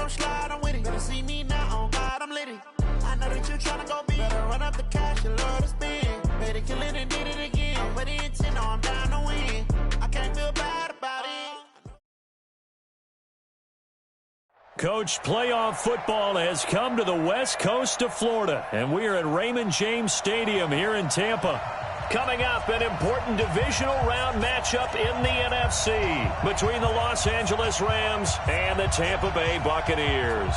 don't slide, I'm with it. Better see me now, on God, I'm litty. I know that you tryna go big. Better run up the cash, you love to spend. Better kill it and did it again. I'm with the intent, no, I'm down to win. I can't feel bad about it. Coach, playoff football has come to the west coast of Florida, and we are at Raymond James Stadium here in Tampa. Coming up, an important divisional round matchup in the NFC between the Los Angeles Rams and the Tampa Bay Buccaneers.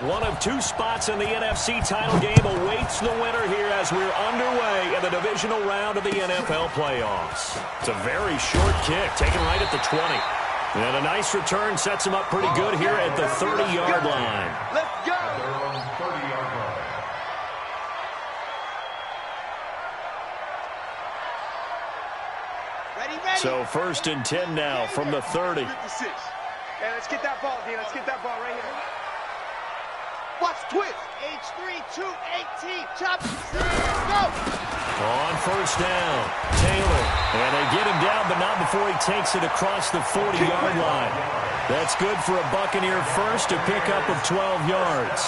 One of two spots in the NFC title game awaits the winner here as we're underway in the divisional round of the NFL playoffs. It's a very short kick, taken right at the 20. And a nice return sets him up pretty good here at the 30-yard line. Let's go! They're on the 30-yard line. Ready. So 1st and 10 now from the 30. 56. Hey, let's get that ball, D. Let's get that ball right here. Watch twist. H3-2-18. Chop. Go. On 1st down, Taylor. And they get him down, but not before he takes it across the 40-yard line. That's good for a Buccaneer first, a pickup of 12 yards.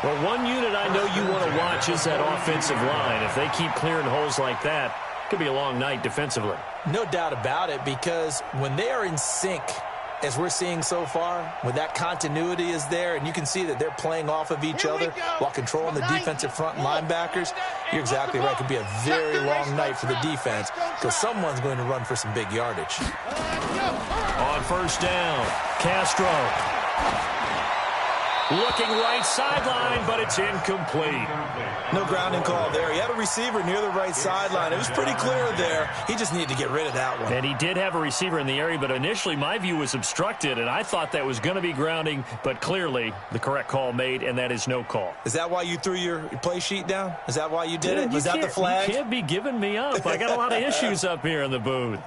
Well, one unit I know you want to watch is that offensive line. If they keep clearing holes like that, it could be a long night defensively. No doubt about it, because when they are in sync, as we're seeing so far, when that continuity is there and you can see that they're playing off of each other while controlling the defensive front linebackers, you're exactly right. It could be a very long night for the defense because someone's going to run for some big yardage. On 1st down, Castro. Looking right sideline, but it's incomplete. No grounding call there. He had a receiver near the right sideline. It was pretty clear there. He just needed to get rid of that one. And he did have a receiver in the area, but initially my view was obstructed, and I thought that was going to be grounding, but clearly the correct call made, and that is no call. Is that why you threw your play sheet down? Is that why you did it? Was that the flag? You can't be giving me up. I got a lot of issues up here in the booth.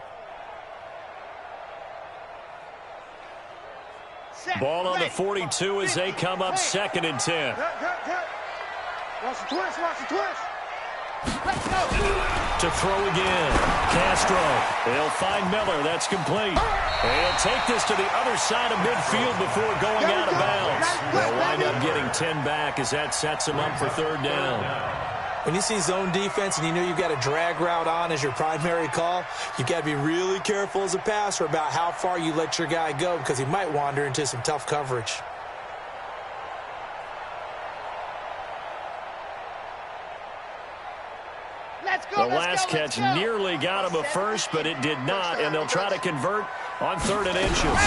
Ball on the 42 as they come up 2nd and 10. Watch the twist, watch the twist. Let's go. To throw again. Castro. They'll find Miller. That's complete. They'll take this to the other side of midfield before going out of bounds. They'll wind up getting 10 back as that sets them up for 3rd down. When you see zone defense and you know you've got a drag route on as your primary call, you've got to be really careful as a passer about how far you let your guy go because he might wander into some tough coverage. The last catch nearly got him a first, but it did not, and they'll try to convert on 3rd and inches.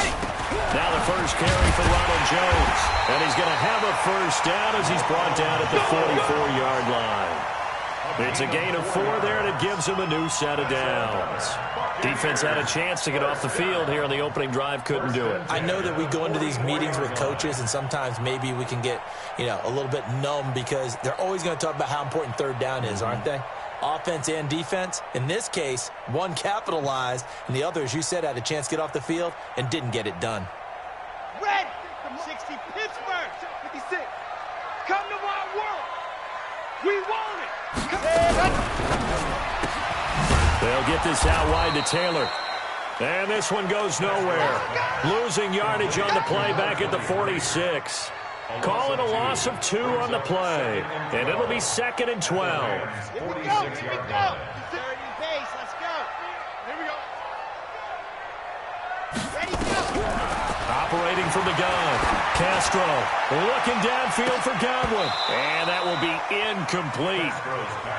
Now the first carry for Ronald Jones, and he's going to have a first down as he's brought down at the 44-yard line. It's a gain of 4 there, and it gives him a new set of downs. Defense had a chance to get off the field here on the opening drive, couldn't do it. I know that we go into these meetings with coaches, and sometimes maybe we can get, a little bit numb because they're always going to talk about how important 3rd down is, aren't they? Offense and defense. In this case, one capitalized, and the other, as you said, had a chance to get off the field and didn't get it done. Red, 60, Pittsburgh, 56. Come to my world. We want it. They'll get this out wide to Taylor. And this one goes nowhere. Losing yardage on the play back at the 46. Calling a loss of 2 on the play. And it'll be 2nd and 12. Here we go. Here we go. 30 pace. Let's go. Here we go. Ready, go. Operating from the gun. Castro looking downfield for Godwin. And that will be incomplete.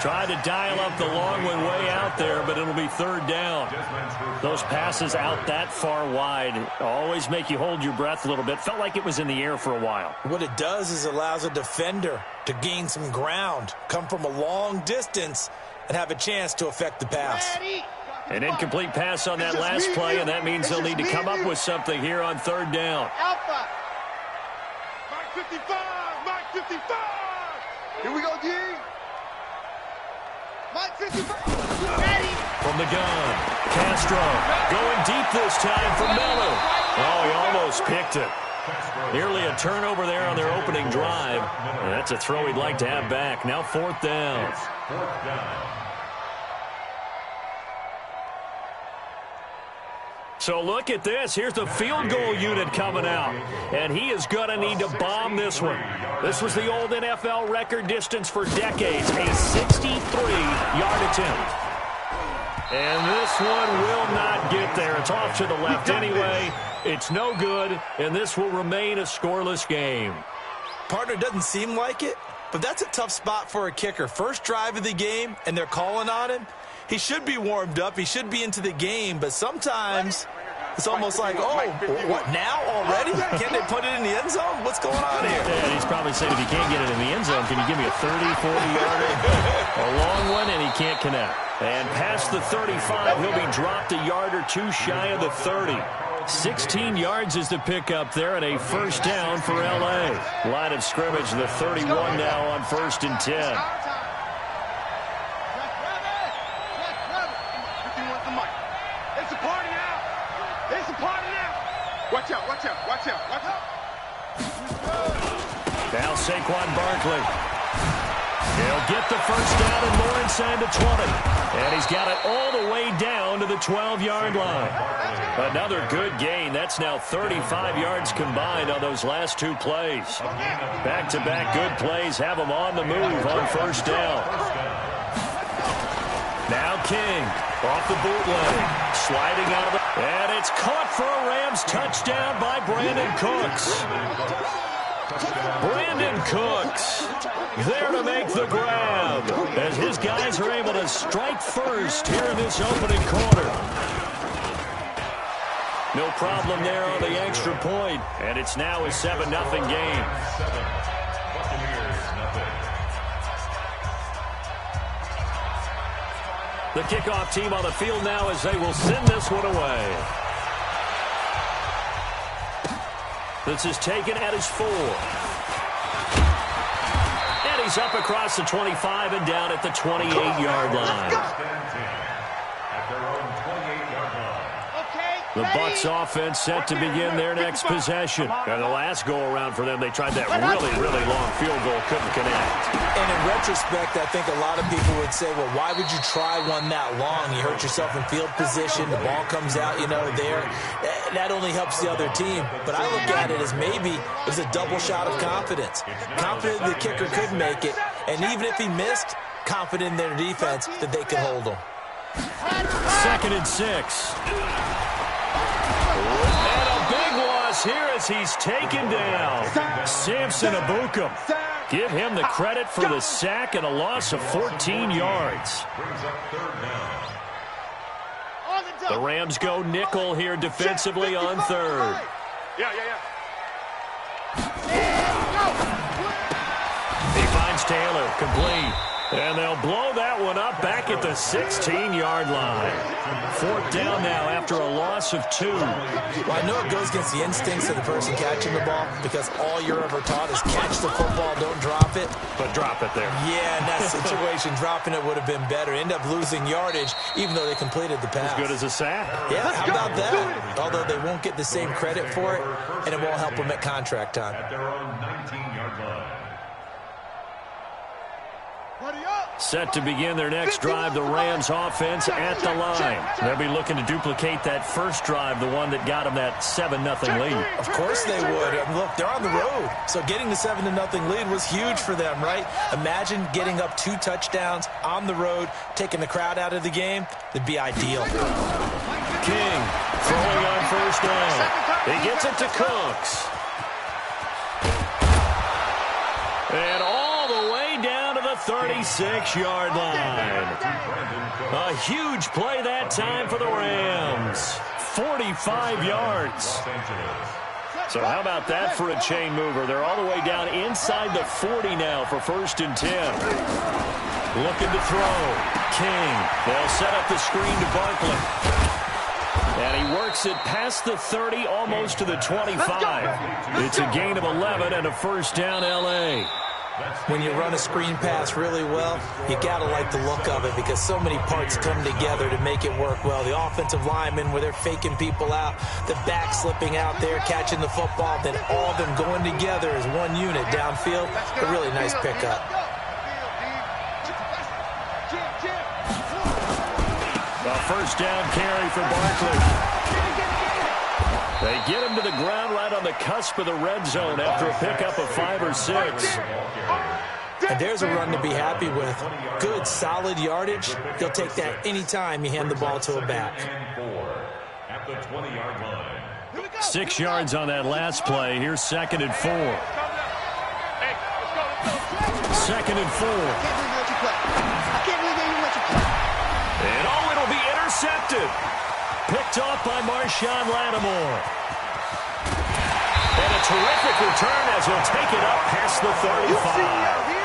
Tried to dial up the long one way out there, but it'll be 3rd down. Those passes out that far wide always make you hold your breath a little bit. Felt like it was in the air for a while. What it does is allows a defender to gain some ground, come from a long distance, and have a chance to affect the pass. Ready. An incomplete pass on that last play, and that means they'll need to come up with something here on third down. Alpha. Mark 55. Mark 55. Here we go, D. Mark 55. Ready. From the gun, Castro going deep this time for Miller. Oh, he almost picked it. Nearly a turnover there on their opening drive. And that's a throw he'd like to have back. Now fourth down. So look at this. Here's the field goal unit coming out. And he is going to need to bomb this one. This was the old NFL record distance for decades. A 63-yard attempt. And this one will not get there. It's off to the left anyway. It's no good, and this will remain a scoreless game. Partner, doesn't seem like it, but that's a tough spot for a kicker. First drive of the game, and they're calling on him. He should be warmed up. He should be into the game, but sometimes it's almost like, oh, what, now already? Can't they put it in the end zone? What's going on here? Yeah, he's probably saying if you can't get it in the end zone, can you give me a 30, 40-yarder? A long one, and he can't connect. And past the 35, he'll be dropped a yard or two shy of the 30. 16 yards is the pickup there, and a first down for L.A. Line of scrimmage, the 31 now on 1st and 10. It's a party now. It's a party now. Watch out, watch out, watch out, watch out. Now Saquon Barkley. He'll get the first down and more inside the 20. And he's got it all the way down to the 12-yard line. Another good gain. That's now 35 yards combined on those last two plays. Back-to-back good plays have them on the move on first down. Now King off the bootleg. Sliding out of the... And it's caught for a Rams touchdown by Brandon Cooks. Brandon Cooks there to make the grab as his guys are able to strike first here in this opening quarter. No problem there on the extra point, and it's now a 7-0 game. The kickoff team on the field now as they will send this one away. This is taken at his 4. And he's up across the 25 and down at the 28-yard line. The Bucs offense set to begin their next possession. And the last go-around for them, they tried that really, really long field goal, couldn't connect. And in retrospect, I think a lot of people would say, well, why would you try one that long? You hurt yourself in field position. The ball comes out, there. That only helps the other team. But I look at it as maybe it was a double shot of confidence. Confident the kicker could make it. And even if he missed, confident in their defense that they could hold him. 2nd and 6. And a big loss here as he's taken down. Samson Abukum. Give him the credit for the sack and a loss of 14 yards. The Rams go nickel here defensively on 3rd. He finds Taylor, complete. And they'll blow that one up back at the 16-yard line. 4th down now after a loss of 2. Well, I know it goes against the instincts of the person catching the ball because all you're ever taught is catch the football, don't drop it. But drop it there. Yeah, in that situation, dropping it would have been better. End up losing yardage even though they completed the pass. As good as a sack. Yeah, how about that? Although they won't get the same credit for it, and it won't help them at contract time. At their own 19-yard line. Set to begin their next drive, the Rams offense at the line. They'll be looking to duplicate that first drive, the one that got them that 7-0 lead. Of course they would. Look, they're on the road. So getting the 7-0 lead was huge for them, right? Imagine getting up 2 touchdowns on the road, taking the crowd out of the game. It'd be ideal. King throwing on first down. He gets it to Cooks. And all the way down to the 36-yard line. A huge play that time for the Rams. 45 yards. So how about that for a chain mover? They're all the way down inside the 40 now for 1st and 10. Looking to throw. King. They'll set up the screen to Barkley. And he works it past the 30, almost to the 25. It's a gain of 11 and a 1st down, L.A. When you run a screen pass really well, you got to like the look of it because so many parts come together to make it work well. The offensive linemen, where they're faking people out, the back slipping out there, catching the football, then all of them going together as one unit downfield. A really nice pickup. A 1st down carry for Barkley. They get him to the ground right on the cusp of the red zone after a pickup of 5 or 6. And there's a run to be happy with. Good, solid yardage. He'll take that any time you hand the ball to a back. At the 20-yard line. 6 yards on that last play. Here's 2nd and 4. 2nd and 4. And it'll be intercepted. Picked off by Marshawn Lattimore. And a terrific return as he'll take it up past the 35.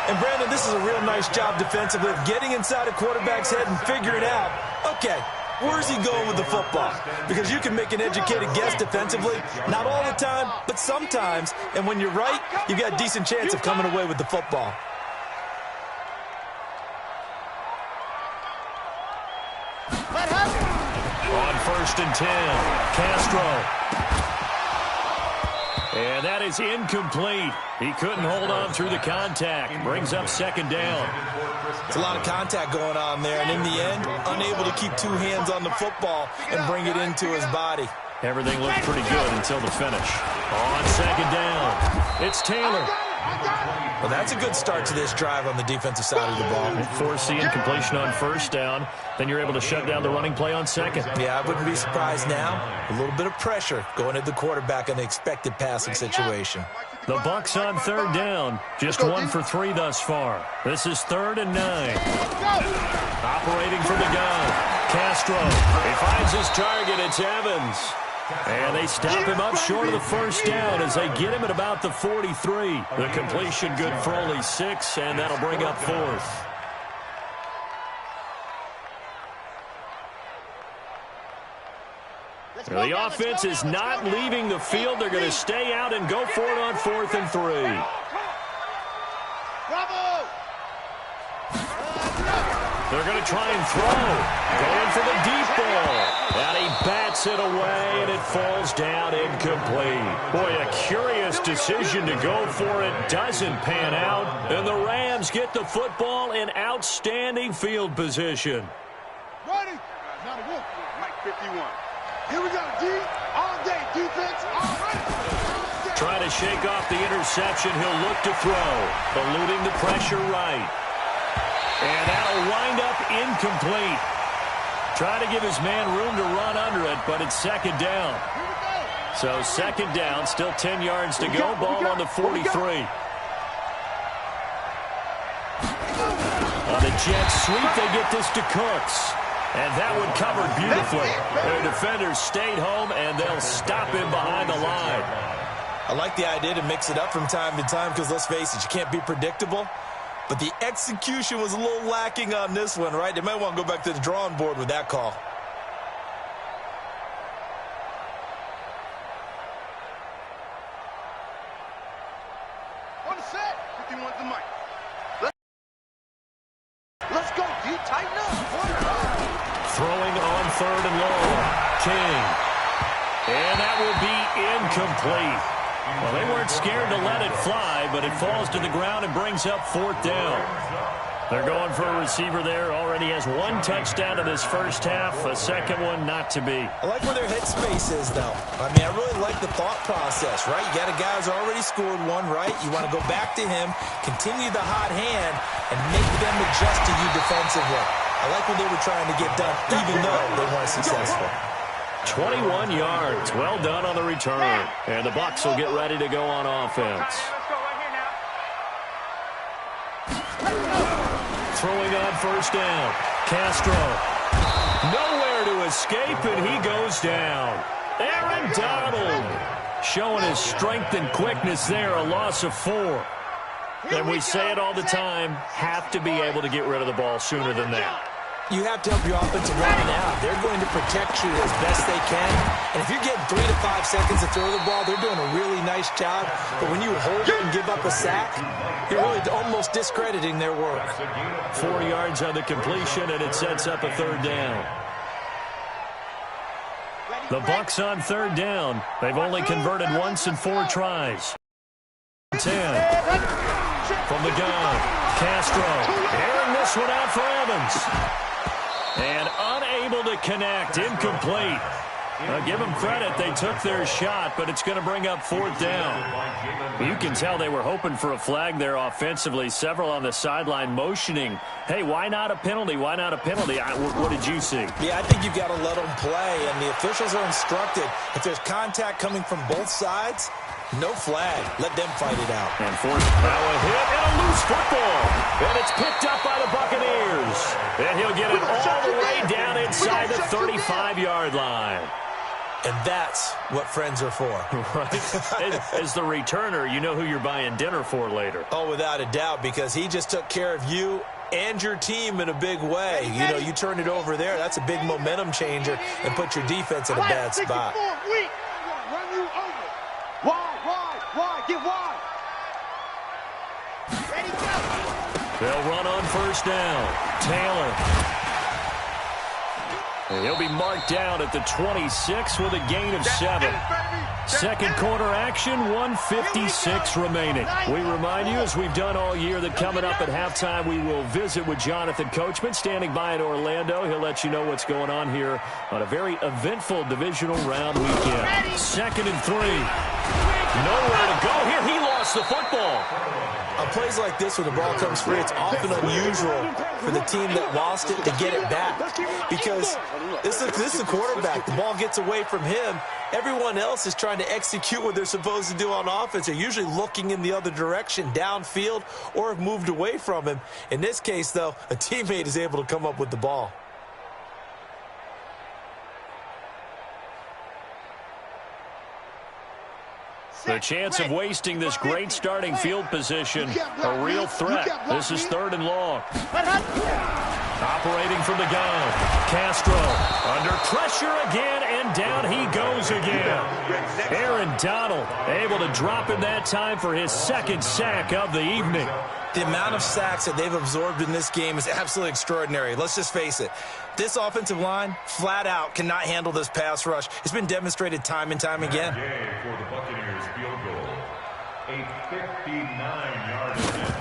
And, Brandon, this is a real nice job defensively of getting inside a quarterback's head and figuring out, okay, where's he going with the football? Because you can make an educated guess defensively, not all the time, but sometimes. And when you're right, you've got a decent chance of coming away with the football. On 1st and 10, Castro. And that is incomplete. He couldn't hold on through the contact. Brings up 2nd down. It's a lot of contact going on there, and in the end, unable to keep 2 hands on the football and bring it into his body. Everything looked pretty good until the finish. On 2nd down, it's Taylor. Well, that's a good start to this drive on the defensive side of the ball. Force the incompletion on 1st down. Then you're able to shut down the running play on 2nd. Yeah, I wouldn't be surprised now. A little bit of pressure going at the quarterback in the expected passing situation. The Bucs on 3rd down. Just 1 for 3 thus far. This is 3rd and 9. Operating from the gun. Castro. He finds his target. It's Evans. And they stop him up short of the 1st down as they get him at about the 43. The completion good for only 6, and that'll bring up 4th. The offense is not leaving the field. They're going to stay out and go for it on 4th and 3. They're going to try and throw. Going for the deep ball. And he bats it away, and it falls down incomplete. Boy, a curious decision to go for it. Doesn't pan out. And the Rams get the football in outstanding field position. Ready? Mike 51. Here we go, D. All day, defense, all right. Trying to shake off the interception. He'll look to throw. Eluding the pressure right. And that'll wind up incomplete. Trying to give his man room to run under it, but it's 2nd down. So 2nd down, still 10 yards to go. Ball on the 43. On the jet sweep, they get this to Cooks. And that one covered beautifully. Their defenders stayed home, and they'll stop him behind the line. I like the idea to mix it up from time to time because, let's face it, you can't be predictable. But the execution was a little lacking on this one, right? They might want to go back to the drawing board with that call. On the set. 51's the mic. Let's go, D. Tighten up. Throwing on 3rd and long. King. And that will be incomplete. Well, they weren't scared to let it fly, but it falls to the ground and brings up 4th down. They're going for a receiver there. Already has 1 touchdown in this first half. A 2nd one not to be. I like where their headspace is, though. I mean, I really like the thought process, right? You got a guy who's already scored 1, right? You want to go back to him, continue the hot hand, and make them adjust to you defensively. I like what they were trying to get done, even though they weren't successful. 21 yards. Well done on the return. And the Bucs will get ready to go on offense. Throwing on 1st down. Castro. Nowhere to escape, and he goes down. Aaron Donald. showing his strength and quickness there, a loss of 4. And we say it all the time, have to be able to get rid of the ball sooner than that. You have to help your offensive line out. They're going to protect you as best they can. And if you're getting 3 to 5 seconds to throw the ball, they're doing a really nice job. But when you hold it and give up a sack, you're really almost discrediting their work. 4 yards on the completion, and it sets up a 3rd down. The Bucs on 3rd down. They've only converted once in 4 tries. 10. From the gun, Castro. Airing this one out for Evans. And unable to connect, incomplete. Give them credit, they took their shot, but it's going to bring up 4th down. You can tell they were hoping for a flag there offensively. Several on the sideline motioning, hey, why not a penalty? Why not a penalty? What did you see? Yeah, I think you've got to let them play, and the officials are instructed. If there's contact coming from both sides, no flag. Let them fight it out. And forced now a hit and a loose football. And it's picked up by the Buccaneers. And he'll get it all the way down inside the 35-yard line. And that's what friends are for. Right? As the returner, you know who you're buying dinner for later. Oh, without a doubt, because he just took care of you and your team in a big way. You know, you turn it over there, that's a big momentum changer and put your defense in a bad spot. Run you over. Wide, get wide. Ready, go. They'll run on 1st down. Taylor. And he'll be marked down at the 26 with a gain of 7. Second quarter action, 1:56 remaining. We remind you, as we've done all year, that coming up at halftime, we will visit with Jonathan Coachman, standing by in Orlando. He'll let you know what's going on here on a very eventful divisional round weekend. 2nd and 3. Nowhere to go here. He lost the football. On plays like this, when the ball comes free, it's often unusual for the team that lost it to get it back. Because this is the quarterback. The ball gets away from him. Everyone else is trying to execute what they're supposed to do on offense. They're usually looking in the other direction, downfield, or have moved away from him. In this case, though, a teammate is able to come up with the ball. The chance of wasting this great starting field position, a real threat. This is 3rd and long. Operating from the gun, Castro under pressure again, and down he goes again. Aaron Donald able to drop him that time for his 2nd sack of the evening. The amount of sacks that they've absorbed in this game is absolutely extraordinary. Let's just face it. This offensive line, flat out, cannot handle this pass rush. It's been demonstrated time and time again. For the Buccaneers field goal, a 59-yard attempt.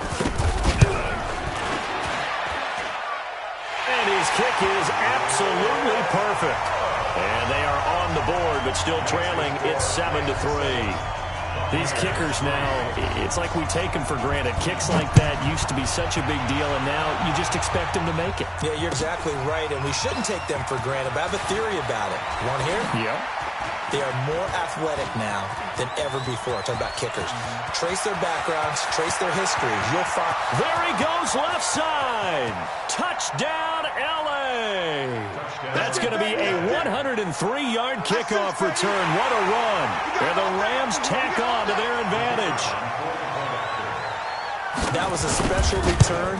And his kick is absolutely perfect. And they are on the board, but still trailing. It's 7-3. These kickers now, it's like we take them for granted. Kicks like that used to be such a big deal, and now you just expect them to make it. Yeah, you're exactly right, and we shouldn't take them for granted, but I have a theory about it. You want to hear? Yeah. They are more athletic now than ever before. Talk about kickers. Trace their backgrounds, trace their history. You'll find. There he goes, left side. Touchdown, L.A. That's going to be a 103-yard kickoff return. What a run. And the Rams tack on to their advantage. That was a special return,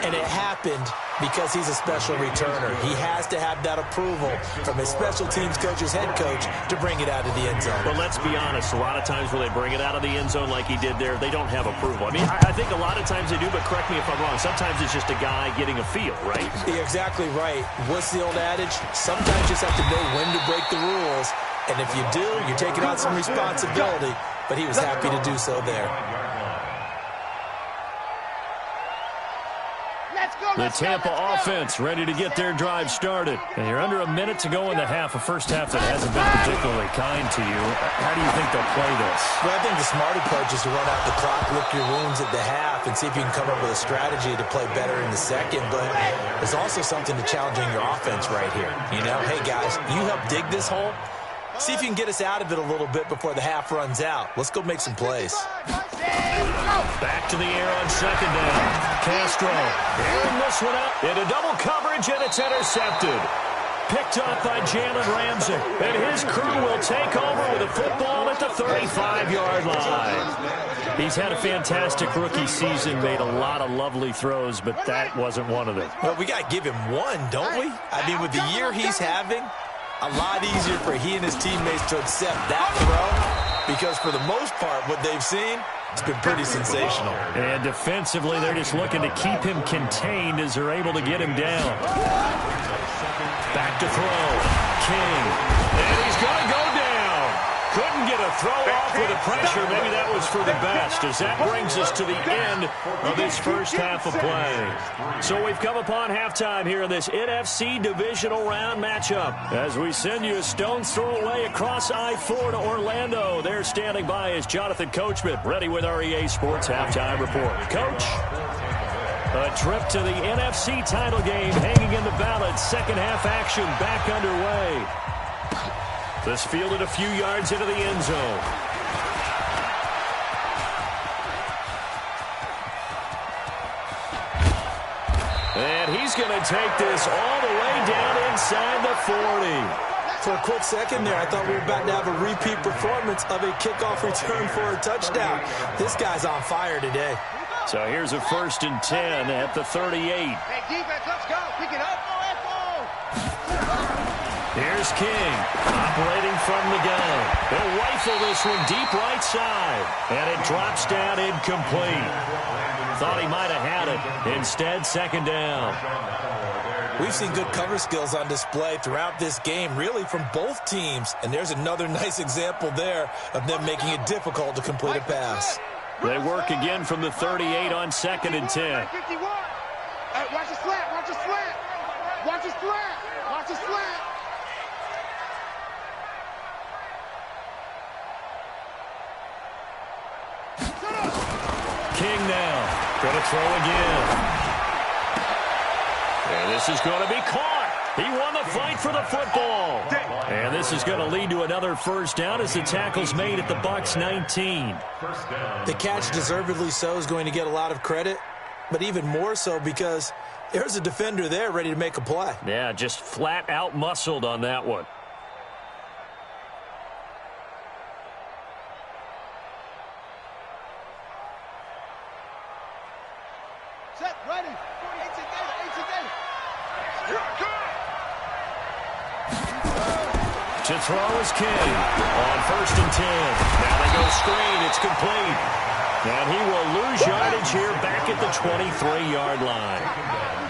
and it happened because he's a special returner. He has to have that approval from his special teams coach's head coach to bring it out of the end zone. Well, let's be honest. A lot of times when they bring it out of the end zone like he did there, they don't have approval. I mean, I think a lot of times they do, but correct me if I'm wrong. Sometimes it's just a guy getting a feel, right? You're exactly right. What's the old adage? Sometimes you just have to know when to break the rules, and if you do, you're taking on some responsibility, but he was happy to do so there. The Tampa offense ready to get their drive started. And you're under a minute to go in the half, a first half that hasn't been particularly kind to you. How do you think they'll play this? Well, I think the smart approach is to run out the clock, lick your wounds at the half, and see if you can come up with a strategy to play better in the second. But there's also something to challenging your offense right here. You know, hey, guys, you help dig this hole. See if you can get us out of it a little bit before the half runs out. Let's go make some plays. Back to the air on 2nd down. Castro airing this one out into double coverage, and it's intercepted. picked up by Jalen Ramsey. And his crew will take over with a football at the 35-yard line. He's had a fantastic rookie season, made a lot of lovely throws, but that wasn't one of them. Well, we got to give him one, don't we? I mean, with the year he's having, a lot easier for he and his teammates to accept that throw, because for the most part, what they've seen, it's been pretty sensational. And defensively, they're just looking to keep him contained as they're able to get him down. Back to throw. King. And he's going to go down. Couldn't get a throw off with the pressure. Maybe that was for the best, as that brings us to the end of this first half of play. So we've come upon halftime here in this NFC divisional round matchup. As we send you a stone's throw away across I-4 to Orlando. There standing by is Jonathan Coachman, ready with our EA Sports Halftime Report. Coach? A trip to the NFC title game hanging in the balance. Second half action back underway. This fielded a few yards into the end zone. And he's going to take this all the way down inside the 40. For a quick second there, I thought we were about to have a repeat performance of a kickoff return for a touchdown. This guy's on fire today. So here's a 1st and 10 at the 38. Hey, defense, let's go. Pick it up. Here's King, operating from the gun. He'll rifle this one deep right side, and it drops down incomplete. Thought he might have had it. Instead, second down. We've seen good cover skills on display throughout this game, really from both teams. And there's another nice example there of them making it difficult to complete a pass. They work again from the 38 on 2nd and 10. Hey, watch his slant. Watch his slant. Watch his slant. Watch his slant. King now. Going to throw again. And this is going to be caught. He won the fight for the football. And this is going to lead to another first down as the tackle's made at the Bucs 19. The catch, deservedly so, is going to get a lot of credit, but even more so because there's a defender there ready to make a play. Yeah, just flat out muscled on that one. Set, ready. 18 data. To throw is King on 1st and 10. Now they go screen. It's complete. And he will lose yardage here back at the 23-yard line.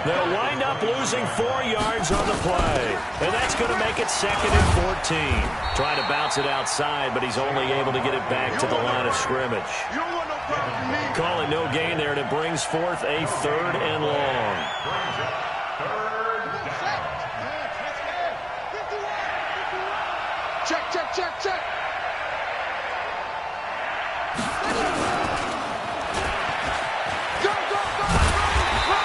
They'll wind up losing 4 yards on the play. And that's going to make it 2nd and 14. Trying to bounce it outside, but he's only able to get it back to the line of scrimmage. Call it no gain there, and it brings forth a 3rd and long. Check.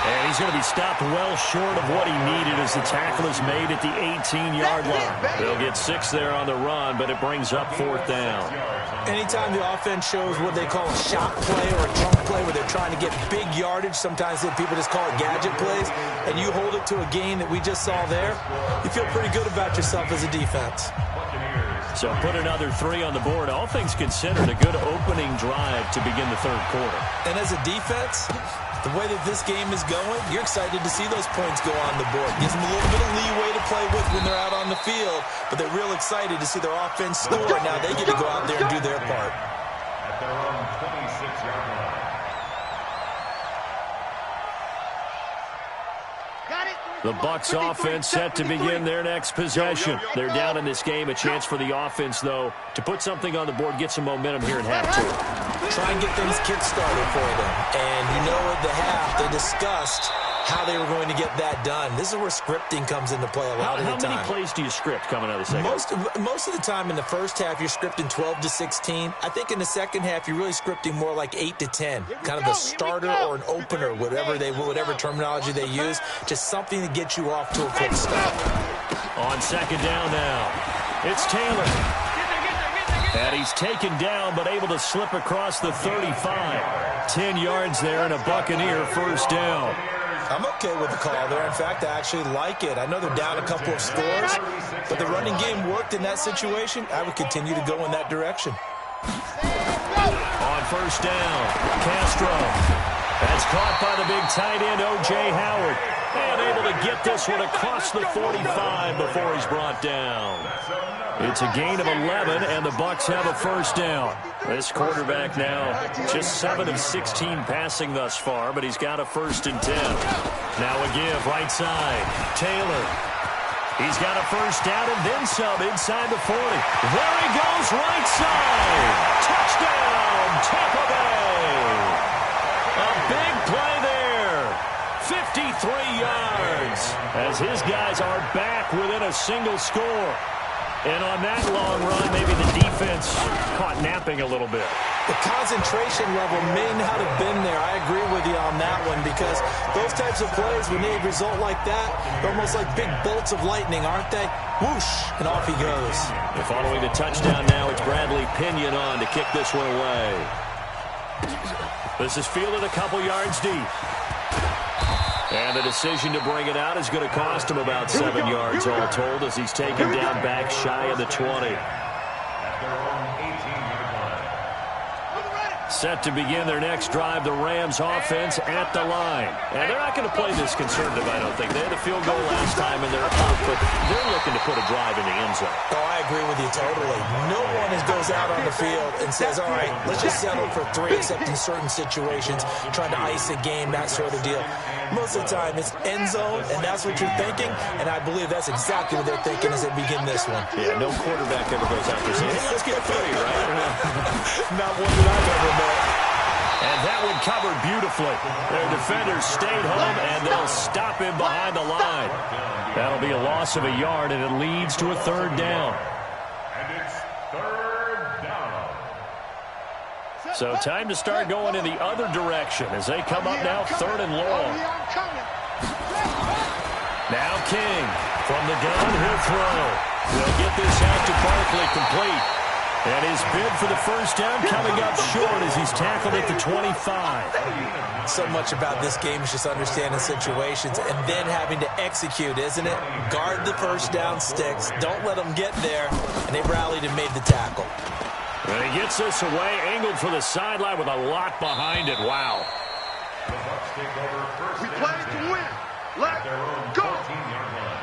And he's going to be stopped well short of what he needed as the tackle is made at the 18-yard line. They'll get 6 there on the run, but it brings up 4th down. Anytime the offense shows what they call a shot play or a chunk play where they're trying to get big yardage, sometimes people just call it gadget plays, and you hold it to a gain that we just saw there, you feel pretty good about yourself as a defense. So put another 3 on the board. All things considered, a good opening drive to begin the 3rd quarter. And as a defense, the way that this game is going, you're excited to see those points go on the board. Gives them a little bit of leeway to play with when they're out on the field, but they're real excited to see their offense score. Now they get to go out there and do their part. At their own 26-yard line. The Bucs offense set to begin their next possession. They're down in this game. A chance for the offense, though, to put something on the board, get some momentum here in half 2. Try and get things kick-started for them. And you know at the half, they discussed how they were going to get that done. This is where scripting comes into play a lot of the time. How many plays do you script coming out of the second? Most of the time in the first half, you're scripting 12 to 16. I think in the second half, you're really scripting more like 8 to 10. Kind of a starter or an opener, whatever terminology they use. Just something to get you off to a quick start. On 2nd down now, it's Taylor. And he's taken down, but able to slip across the 35. 10 yards there and a Buccaneer first down. I'm okay with the call there. In fact, I actually like it. I know they're down a couple of scores, but the running game worked in that situation. I would continue to go in that direction. On first down, Castro. That's caught by the big tight end, O.J. Howard. And able to get this one across the 45 before he's brought down. It's a gain of 11, and the Bucs have a first down. This quarterback now just 7 of 16 passing thus far, but he's got a 1st and 10. Now a give right side. Taylor. He's got a first down and then some inside the 40. There he goes right side. Touchdown, Tampa Bay. A big play there. 53 yards as his guys are back within a single score. And on that long run, maybe the defense caught napping a little bit. The concentration level may not have been there. I agree with you on that one because those types of plays, when they result like that, they're almost like big bolts of lightning, aren't they? Whoosh, and off he goes. And following the touchdown now, it's Bradley Pinion on to kick this one away. This is fielded a couple yards deep. And the decision to bring it out is going to cost him about 7 yards all told as he's taken down back shy of the 20. Set to begin their next drive, the Rams offense at the line. And they're not going to play this conservative, I don't think. They had a field goal last time and they're up, but they're looking to put a drive in the end zone. Oh, I agree with you totally. No one goes out on the field and says, all right, let's just settle for 3, except in certain situations, trying to ice a game, that sort of deal. Most of the time, it's end zone, and that's what you're thinking, and I believe that's exactly what they're thinking as they begin this one. Yeah, no quarterback ever goes out there saying, hey, let's get 3, right? Not one that I've ever met. And that one covered beautifully. Their defenders stayed home, and they'll stop him behind the line. That'll be a loss of a yard, and it leads to a 3rd down. And it's 3rd down. So time to start going in the other direction as they come up now 3rd and long. Now King from the gun, he'll throw. They'll get this out to Barkley complete. And his bid for the first down coming up short as he's tackled at the 25. So much about this game is just understanding situations and then having to execute, isn't it? Guard the first down sticks. Don't let them get there. And they rallied and made the tackle. And he gets this away, angled for the sideline with a lot behind it. Wow. The Bucs take over first. We play to win. Let's go. 14-yard line.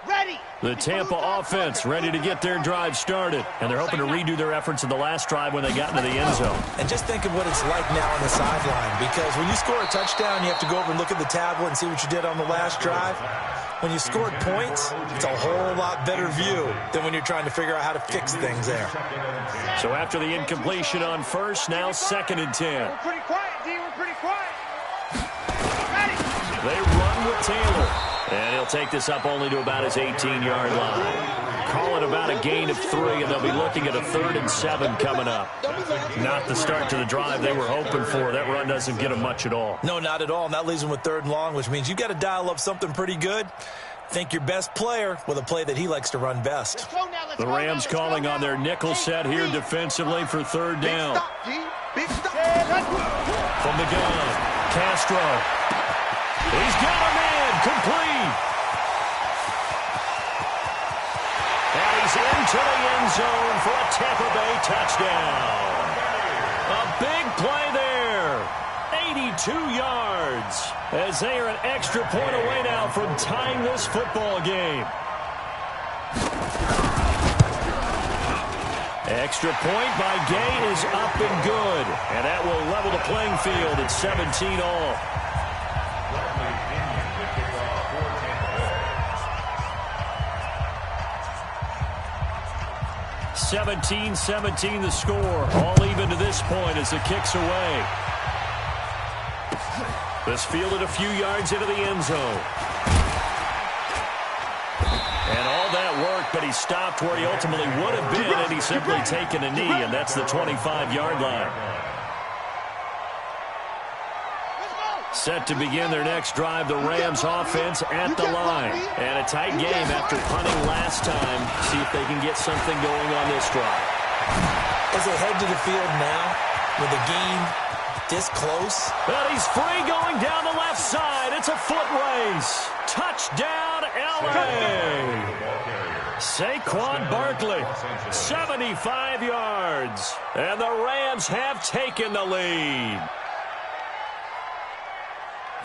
Ready. The Tampa offense ready to get their drive started. And they're hoping to redo their efforts in the last drive when they got into the end zone. And just think of what it's like now on the sideline. Because when you score a touchdown, you have to go over and look at the tablet and see what you did on the last drive. When you scored points, it's a whole lot better view than when you're trying to figure out how to fix things there. So after the incompletion on first, now 2nd and 10. We're pretty quiet, D. We're pretty quiet. Ready. They run with Taylor. And he'll take this up only to about his 18-yard line. Call it about a gain of 3, and they'll be looking at a 3rd and 7 coming up. Not the start to the drive they were hoping for. That run doesn't get them much at all. No, not at all. And that leaves them with 3rd and long, which means you've got to dial up something pretty good. Think your best player with a play that he likes to run best. The Rams calling on their nickel set here defensively for 3rd down. Big stop. From the gun, Castro. He's got a man complete. And he's into the end zone for a Tampa Bay touchdown. A big play there. 82 yards as they are an extra point away now from tying this football game. Extra point by Gay is up and good. And that will level the playing field at 17 all. 17-17 the score. All even to this point as it kicks away. This fielded a few yards into the end zone. And all that work, but he stopped where he ultimately would have been, and he's simply taken a knee, and that's the 25-yard line. Set to begin their next drive, the Rams offense at the line. And a tight game after punting last time. See if they can get something going on this drive. As they head to the field now, with the game this close. But he's free going down the left side. It's a foot race. Touchdown, L.A. Saquon Barkley, 75 yards. And the Rams have taken the lead.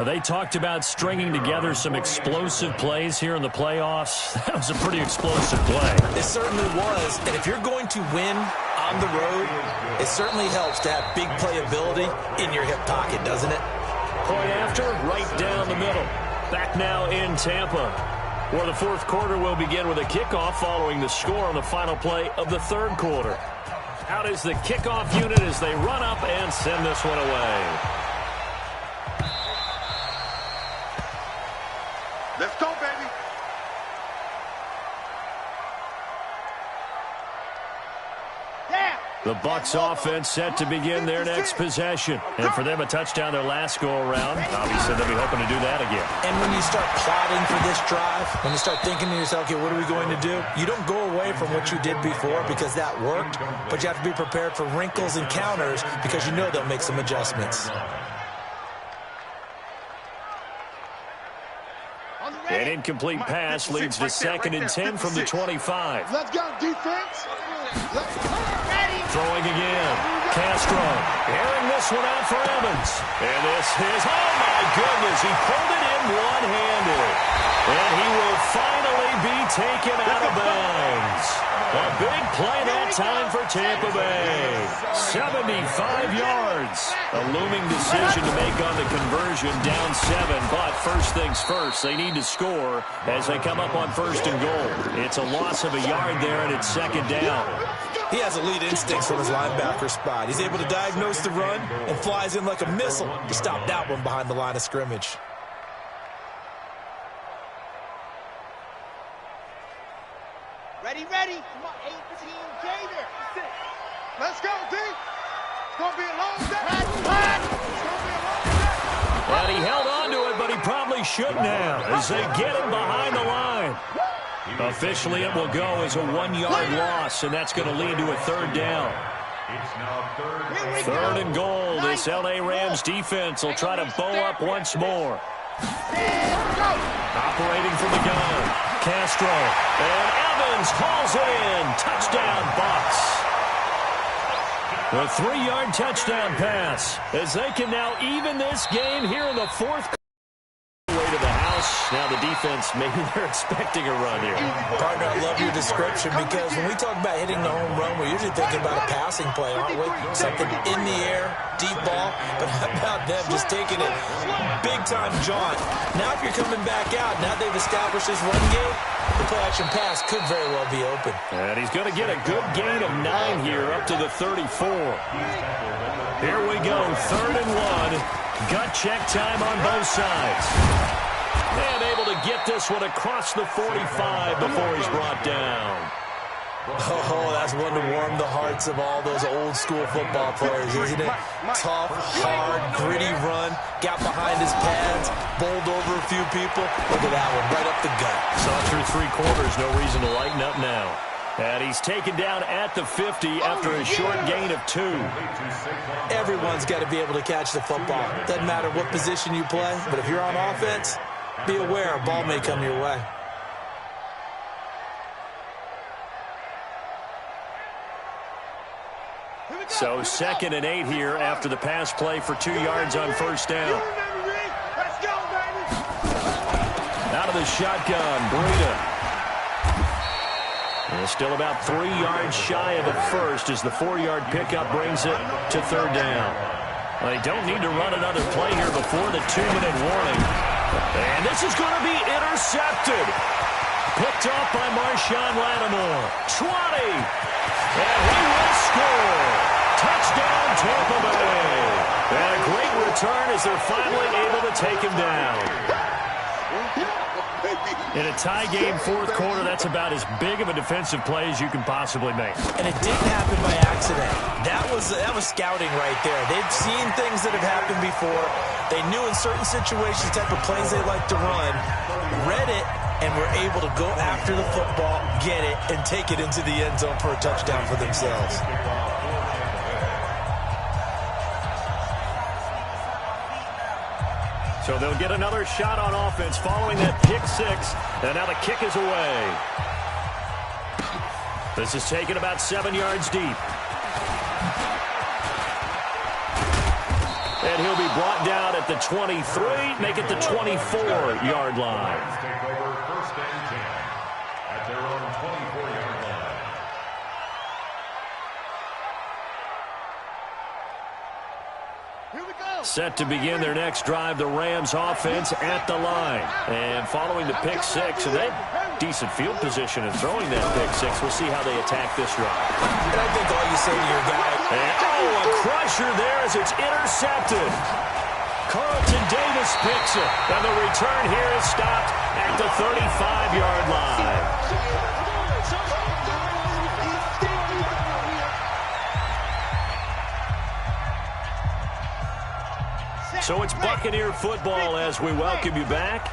They talked about stringing together some explosive plays here in the playoffs. That was a pretty explosive play. It certainly was. And if you're going to win on the road, it certainly helps to have big playability in your hip pocket, doesn't it? Point after, right down the middle. Back now in Tampa, where the fourth quarter will begin with a kickoff following the score on the final play of the third quarter. Out is the kickoff unit as they run up and send this one away. Let's go, baby. The Bucs offense set to begin their next possession. And for them, a touchdown their last go-around. Obviously, they'll be hoping to do that again. And when you start plotting for this drive, when you start thinking to yourself, okay, what are we going to do? You don't go away from what you did before because that worked, but you have to be prepared for wrinkles and counters because you know they'll make some adjustments. An incomplete pass leads to 2nd and 10 from the 25. Let's go, defense. Throwing again. Castro airing this one out for Evans. And this is, oh my goodness, he pulled it in one-handed. And he will finally be taken out of bounds. A big play that time for Tampa Bay. 75 yards. A looming decision to make on the conversion, down 7. But first things first, they need to score as they come up on 1st and goal. It's a loss of a yard there, and it's 2nd down. He has elite instincts from his linebacker spot. He's able to diagnose the run and flies in like a missile to stop that one behind the line of scrimmage. Ready. Come on, 18 Gator. Let's go, D. It's going to be a long day. And he held on to it, but he probably shouldn't have as they get him behind the line. Officially, it will go as a 1-yard loss, and that's going to lead to a 3rd down. It's now 3rd. 3rd and goal. This L.A. Rams defense will try to bow up once more. Operating from the gun, Castro, and Evans hauls it in. Touchdown, Bucs. A 3-yard touchdown pass as they can now even this game here in the 4th quarter. Way to the house. Now the defense, maybe they're expecting a run here. Partner, I love your description because when we talk about hitting the home run, we're usually thinking about a passing play, aren't we? Something in the air, deep ball, but how about them just taking it big-time jaunt? Now if you're coming back out, now they've established this run game, the play-action pass could very well be open. And he's going to get a good gain of 9 here up to the 34. Here we go, 3rd and 1. Gut check time on both sides. And able to get this one across the 45 before he's brought down. Oh, that's one to warm the hearts of all those old-school football players, isn't it? Tough, hard, gritty run, got behind his pads, bowled over a few people. Look at that one, right up the gut. Saw through 3 quarters, no reason to lighten up now. And he's taken down at the 50 after a short gain of 2. Everyone's got to be able to catch the football. Doesn't matter what position you play, but if you're on offense, be aware a ball may come your way. So 2nd and 8 here after the pass play for 2 yards on 1st down. Out of the shotgun, Breida. And still about 3 yards shy of a first as the 4-yard pickup brings it to 3rd down. Well, they don't need to run another play here before the 2-minute warning. And this is going to be intercepted. Picked off by Marshawn Lattimore. 20. And he will score. Touchdown, Tampa Bay. And a great return as they're finally able to take him down. In a tie game fourth quarter, that's about as big of a defensive play as you can possibly make. And it didn't happen by accident. That was scouting right there. They've seen things that have happened before. They knew in certain situations the type of plays they like to run, read it, and were able to go after the football, get it, and take it into the end zone for a touchdown for themselves. So they'll get another shot on offense following that pick six. And now the kick is away. This is taken about 7 yards deep. And he'll be brought down at the 23, make it the 24-yard line. Take over first and 10 at their own 24-yard line. Here we go. Set to begin their next drive, the Rams offense at the line. And following the pick six, and they decent field position in throwing that pick six. We'll see how they attack this drive. And I think all you say to your guy, and, a crusher there as it's intercepted. Carlton Davis picks it, and the return here is stopped at the 35-yard line. So it's Buccaneer football as we welcome you back.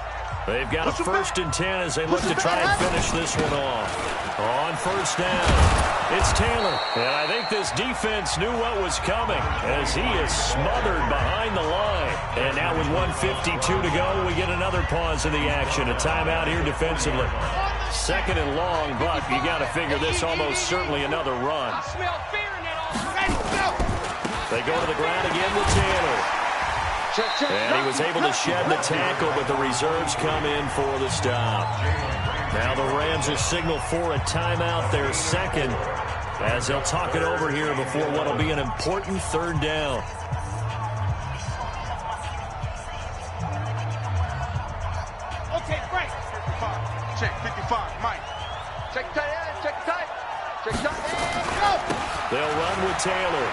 They've got a first and 10 as they look to try and finish this one off. On first down, it's Taylor. And I think this defense knew what was coming as he is smothered behind the line. And now with 1:52 to go, we get another pause in the action. A timeout here defensively. Second and long, but you got to figure this almost certainly another run. They go to the ground again with Taylor. And he was able to shed the tackle, but the reserves come in for the stop. Now the Rams will signal for a timeout, their second, as they'll talk it over here before what will be an important third down. Okay, Frank. Check 55, Mike. Check tight, check tight. Check tight, go. They'll run with Taylor.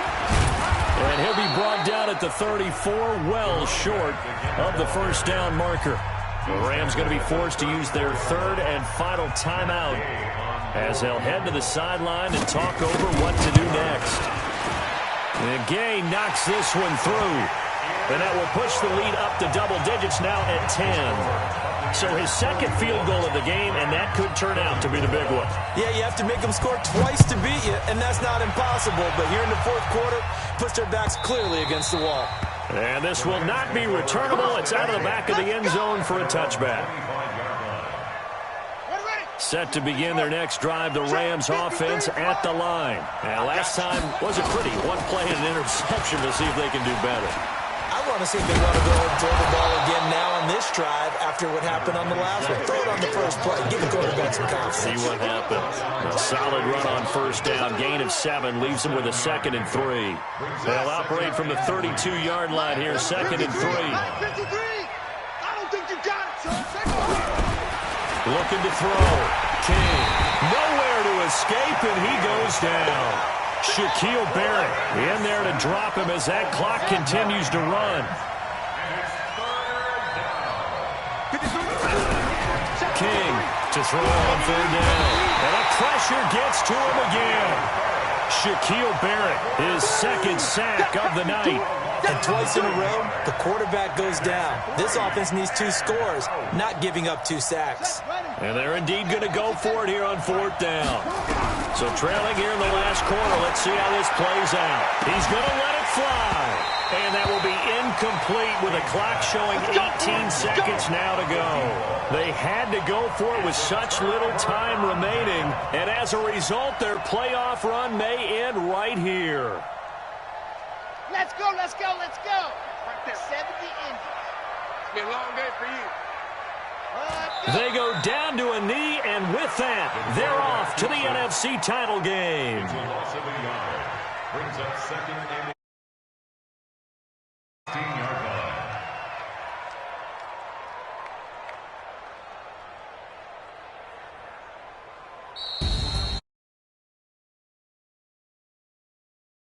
And he'll be brought down at the 34, well short of the first down marker. The Rams going to be forced to use their third and final timeout as they'll head to the sideline and talk over what to do next. And Gay knocks this one through. And that will push the lead up to double digits now at 10. So his second field goal of the game, and that could turn out to be the big one. Yeah, you have to make them score twice to beat you, and that's not impossible. But here in the fourth quarter, puts their backs clearly against the wall. And this will not be returnable. It's out of the back of the end zone for a touchback. Set to begin their next drive, the Rams offense at the line. And last time was a pretty one play and an interception. To see if they can do better. I want to see if they want to go and throw the ball again now on this drive after what happened on the last one. Throw it on the first play. Give the quarterback some confidence. See what happens. A solid run on first down. Gain of 7 leaves them with a 2nd and 3. They'll operate from the 32-yard line here, 2nd and 3. 53. I don't think you got it, son. Looking to throw. King. Nowhere to escape, and he goes down. Shaquille Barrett in there to drop him as that clock continues to run. King to throw on third down. And a pressure gets to him again. Shaquille Barrett, his second sack of the night. And twice in a row, the quarterback goes down. This offense needs 2 scores, not giving up 2 sacks. And they're indeed going to go for it here on fourth down. So trailing here in the last quarter, let's see how this plays out. He's going to let it fly. And that will be incomplete with a clock showing 18 seconds now to go. They had to go for it with such little time remaining. And as a result, their playoff run may end right here. Let's go, let's go, let's go. Right there. 70 inches. It's been a long day for you. They go down to a knee, and with that, they're off to the NFC title game. Brings up 2nd and 18-yard line.